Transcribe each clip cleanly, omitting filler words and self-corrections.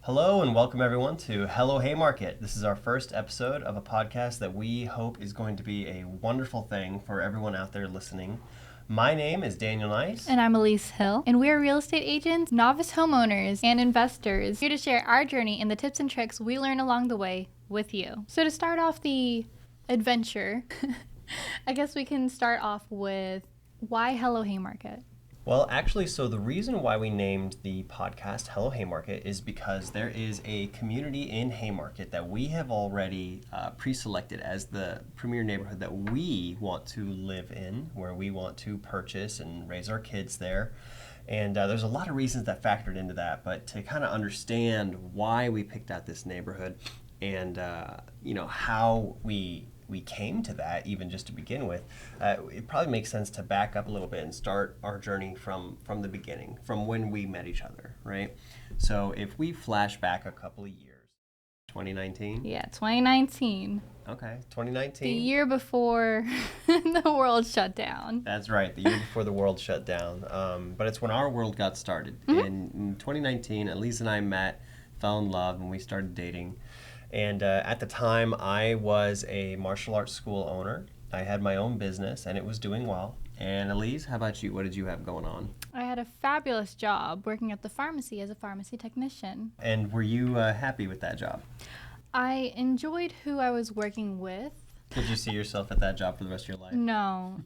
Hello and welcome everyone to Hello Haymarket. This is our first episode of a podcast that we hope is going to be a wonderful thing for everyone out there listening. My name is Daniel Nyce. And I'm Elize Hill. And we are real estate agents, novice homeowners, and investors here to share our journey and the tips and tricks we learn along the way with you. So to start off the adventure, I guess we can start off with why Hello Haymarket? Well, actually, so the reason why we named the podcast Hello Haymarket is because there is a community in Haymarket that we have already pre-selected as the premier neighborhood that we want to live in, where we want to purchase and raise our kids there. And there's a lot of reasons that factored into that, but to kind of understand why we picked out this neighborhood and how we came to that, even just to begin with, it probably makes sense to back up a little bit and start our journey from the beginning, from when we met each other, right? So if we flash back a couple of years, 2019? Yeah, 2019. Okay, 2019. The year before the world shut down. That's right, the year before the world shut down. But it's when our world got started. Mm-hmm. In 2019, Elize and I met, fell in love, and we started dating. And at the time, I was a martial arts school owner. I had my own business, and it was doing well. And Elize, how about you? What did you have going on? I had a fabulous job working at the pharmacy as a pharmacy technician. And were you happy with that job? I enjoyed who I was working with. Did you see yourself at that job for the rest of your life? No,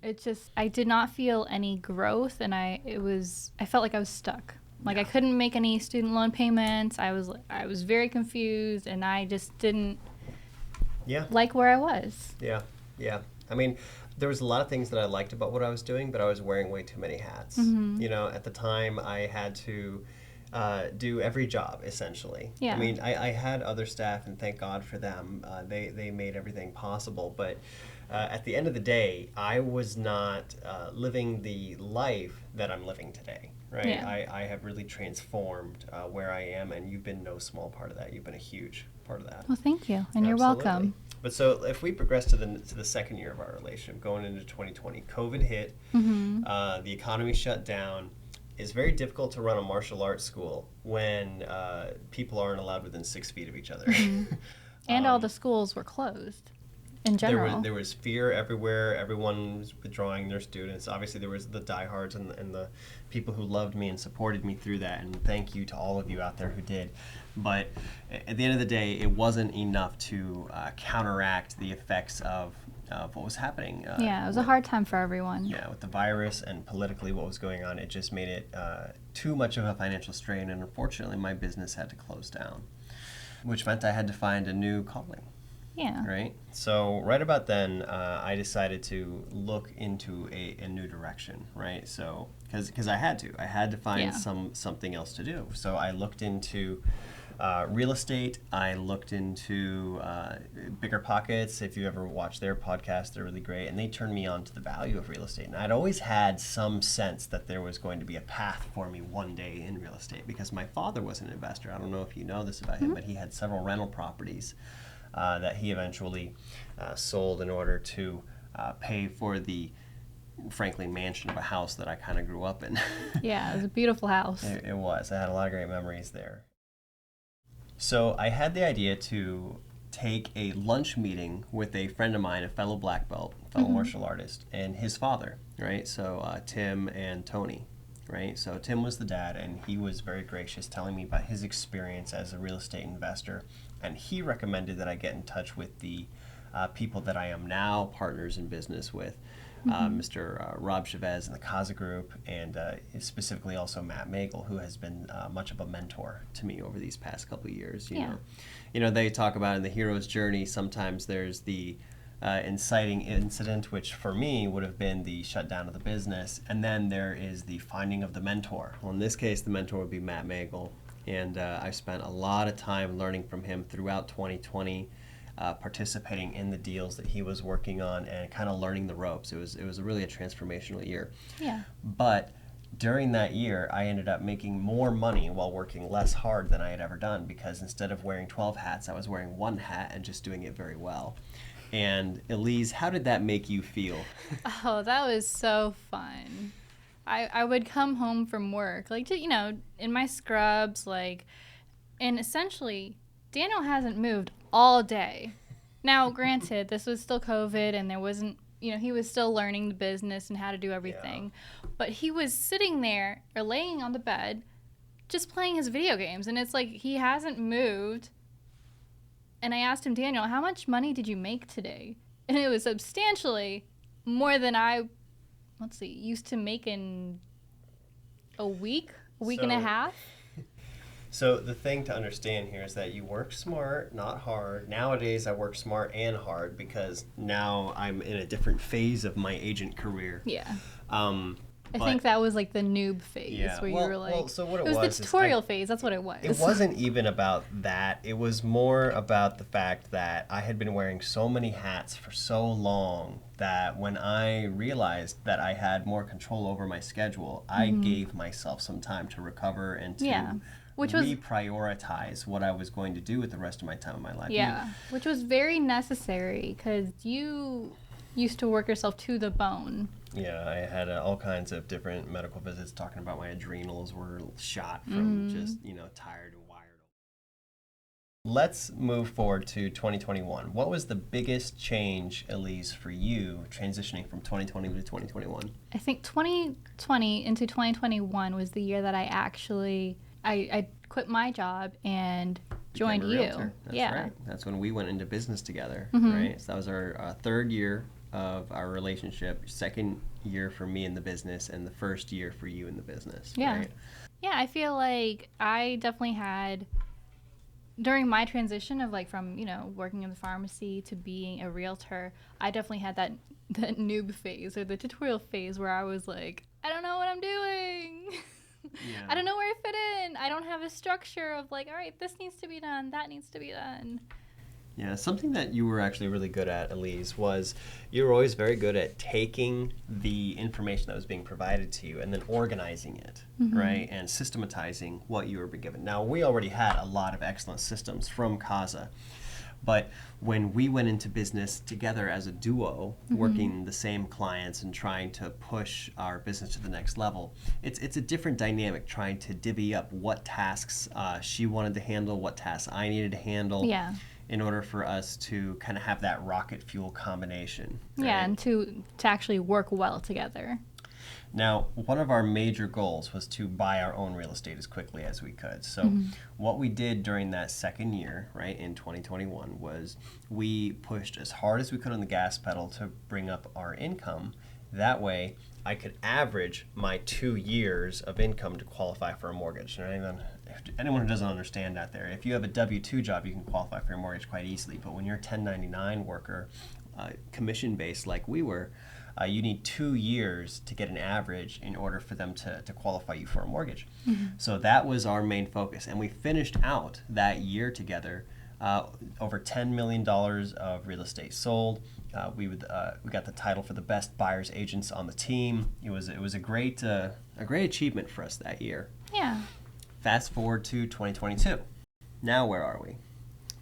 I did not feel any growth, and I felt like I was stuck. Like, I couldn't make any student loan payments. I was very confused, and I just didn't like where I was. Yeah. I mean, there was a lot of things that I liked about what I was doing, but I was wearing way too many hats. Mm-hmm. At the time, I had to do every job, essentially. Yeah. I mean, I had other staff, and thank God for them. They made everything possible, but at the end of the day, I was not living the life that I'm living today. Right, yeah. I have really transformed where I am, and you've been no small part of that. You've been a huge part of that. Well, thank you, and Absolutely. You're welcome. But so if we progress to the second year of our relationship, going into 2020, COVID hit, mm-hmm. The economy shut down. It's very difficult to run a martial arts school when people aren't allowed within 6 feet of each other. Mm-hmm. And all the schools were closed. In general. There was fear everywhere. Everyone was withdrawing their students. Obviously, there was the diehards and the people who loved me and supported me through that. And thank you to all of you out there who did. But at the end of the day, it wasn't enough to counteract the effects of what was happening. It was a hard time for everyone. Yeah, with the virus and politically what was going on, it just made it too much of a financial strain. And unfortunately, my business had to close down, which meant I had to find a new calling. Yeah. Right? So right about then, I decided to look into a new direction, right? So, because I had to find something else to do. So I looked into real estate. I looked into Bigger Pockets. If you ever watch their podcast, they're really great. And they turned me on to the value of real estate. And I'd always had some sense that there was going to be a path for me one day in real estate because my father was an investor. I don't know if you know this about him, but he had several rental properties that he eventually sold in order to pay for the, frankly, mansion of a house that I kind of grew up in. Yeah, it was a beautiful house. It was. I had a lot of great memories there. So I had the idea to take a lunch meeting with a friend of mine, a fellow black belt, fellow mm-hmm. martial artist, and his father, right? So Tim and Tony. Right, so Tim was the dad, and he was very gracious, telling me about his experience as a real estate investor, and he recommended that I get in touch with the people that I am now partners in business with, mm-hmm. Mr. Rob Chavez and the Kaza Group, and specifically also Matt Magel, who has been much of a mentor to me over these past couple of years. You know, they talk about in the hero's journey. Sometimes there's the inciting incident, which for me would have been the shutdown of the business. And then there is the finding of the mentor. Well, in this case, the mentor would be Matt Magel. And I spent a lot of time learning from him throughout 2020, participating in the deals that he was working on and kind of learning the ropes. It was really a transformational year. Yeah. But during that year, I ended up making more money while working less hard than I had ever done because instead of wearing 12 hats, I was wearing one hat and just doing it very well. And Elize, how did that make you feel? Oh, that was so fun. I would come home from work, like, in my scrubs, like, And essentially, Daniel hasn't moved all day. Now, granted, this was still COVID and there wasn't, he was still learning the business and how to do everything. Yeah. But he was sitting there or laying on the bed just playing his video games. And it's like he hasn't moved. And I asked him, Daniel, how much money did you make today? And it was substantially more than I, used to make in a week and a half. So the thing to understand here is that you work smart, not hard. Nowadays, I work smart and hard because now I'm in a different phase of my agent career. Yeah. I think that was like the noob phase where you were like, so what it was the tutorial phase. That's what it was. It wasn't even about that. It was more about the fact that I had been wearing so many hats for so long that when I realized that I had more control over my schedule, I gave myself some time to recover and to reprioritize what I was going to do with the rest of my time in my life. Yeah, which was very necessary because you used to work yourself to the bone. Yeah, I had all kinds of different medical visits talking about my adrenals were shot from just, tired and wired. Let's move forward to 2021. What was the biggest change, Elize, for you transitioning from 2020 to 2021? I think 2020 into 2021 was the year that I actually, I quit my job and joined you. That's right. That's when we went into business together, right? So that was our third year of our relationship, second year for me in the business, and the first year for you in the business. Yeah. Right? Yeah, I feel like I definitely had, during my transition of from, working in the pharmacy to being a realtor, I definitely had that noob phase or the tutorial phase where I was like, I don't know what I'm doing. Yeah. I don't know where I fit in. I don't have a structure of all right, this needs to be done, that needs to be done. Yeah, something that you were actually really good at, Elize, was you were always very good at taking the information that was being provided to you and then organizing it, right, and systematizing what you were being given. Now, we already had a lot of excellent systems from CASA, but when we went into business together as a duo, working the same clients and trying to push our business to the next level, it's a different dynamic trying to divvy up what tasks she wanted to handle, what tasks I needed to handle. Yeah. In order for us to kind of have that rocket fuel combination. Right? Yeah, and to actually work well together. Now, one of our major goals was to buy our own real estate as quickly as we could. So what we did during that second year, right, in 2021, was we pushed as hard as we could on the gas pedal to bring up our income. That way, I could average my 2 years of income to qualify for a mortgage. Anyone who doesn't understand that there, if you have a W-2 job, you can qualify for your mortgage quite easily. But when you're a 1099 worker, commission-based like we were, you need 2 years to get an average in order for them to qualify you for a mortgage. So that was our main focus. And we finished out that year together, over $10 million of real estate sold. We got the title for the best buyers agents on the team. It was a great achievement for us that year. Yeah. Fast forward to 2022. Now where are we?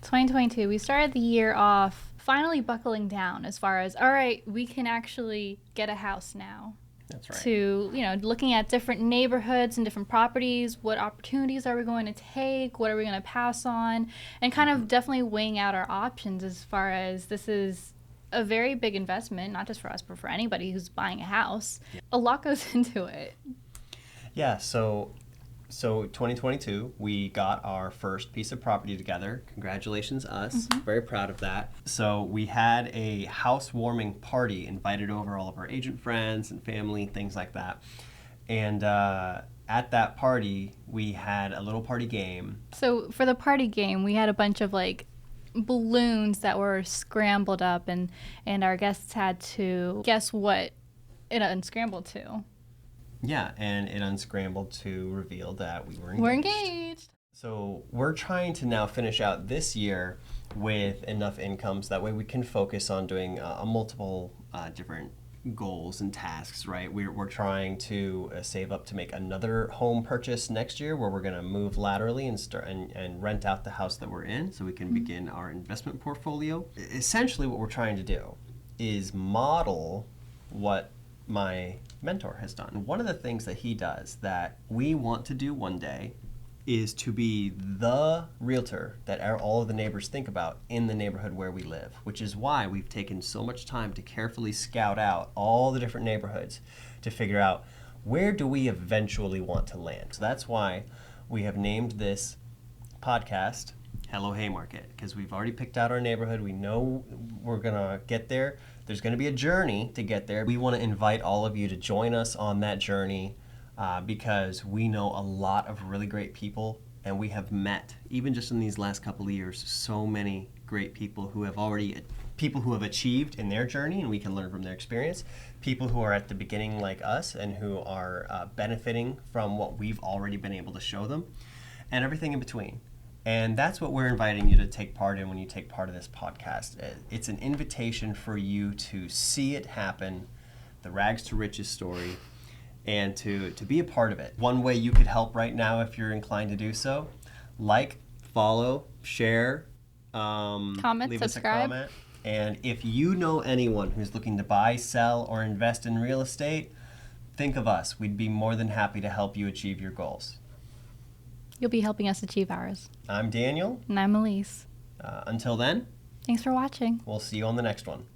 2022. We started the year off finally buckling down as far as, all right, we can actually get a house now. That's right. To, looking at different neighborhoods and different properties, what opportunities are we going to take, what are we going to pass on, and kind of definitely weighing out our options as far as this is a very big investment, not just for us, but for anybody who's buying a house. Yeah. A lot goes into it. Yeah, so 2022, we got our first piece of property together. Congratulations, us. Very proud of that. So we had a housewarming party, invited over all of our agent friends and family, things like that. And at that party, we had a little party game. So for the party game, we had a bunch of balloons that were scrambled up, and our guests had to guess what it unscrambled to. Yeah, and it unscrambled to reveal that we were engaged. We're engaged. So we're trying to now finish out this year with enough income so that way we can focus on doing multiple different goals and tasks, right? We're trying to save up to make another home purchase next year where we're going to move laterally and start and rent out the house that we're in so we can begin our investment portfolio. Essentially what we're trying to do is model what my mentor has done. One of the things that he does that we want to do one day is to be the realtor that all of the neighbors think about in the neighborhood where we live, which is why we've taken so much time to carefully scout out all the different neighborhoods to figure out where do we eventually want to land. So that's why we have named this podcast Hello Haymarket, because we've already picked out our neighborhood. We know we're going to get there. There's going to be a journey to get there. We want to invite all of you to join us on that journey because we know a lot of really great people, and we have met, even just in these last couple of years, so many great people who have achieved in their journey, and we can learn from their experience. People who are at the beginning like us and who are benefiting from what we've already been able to show them, and everything in between. And that's what we're inviting you to take part in when you take part of this podcast. It's an invitation for you to see it happen, the rags to riches story, and to be a part of it. One way you could help right now, if you're inclined to do so, like, follow, share, comment, leave subscribe. us a comment. And if you know anyone who's looking to buy, sell, or invest in real estate, think of us. We'd be more than happy to help you achieve your goals. You'll be helping us achieve ours. I'm Daniel. And I'm Elize. Until then, Thanks for watching. we'll see you on the next one.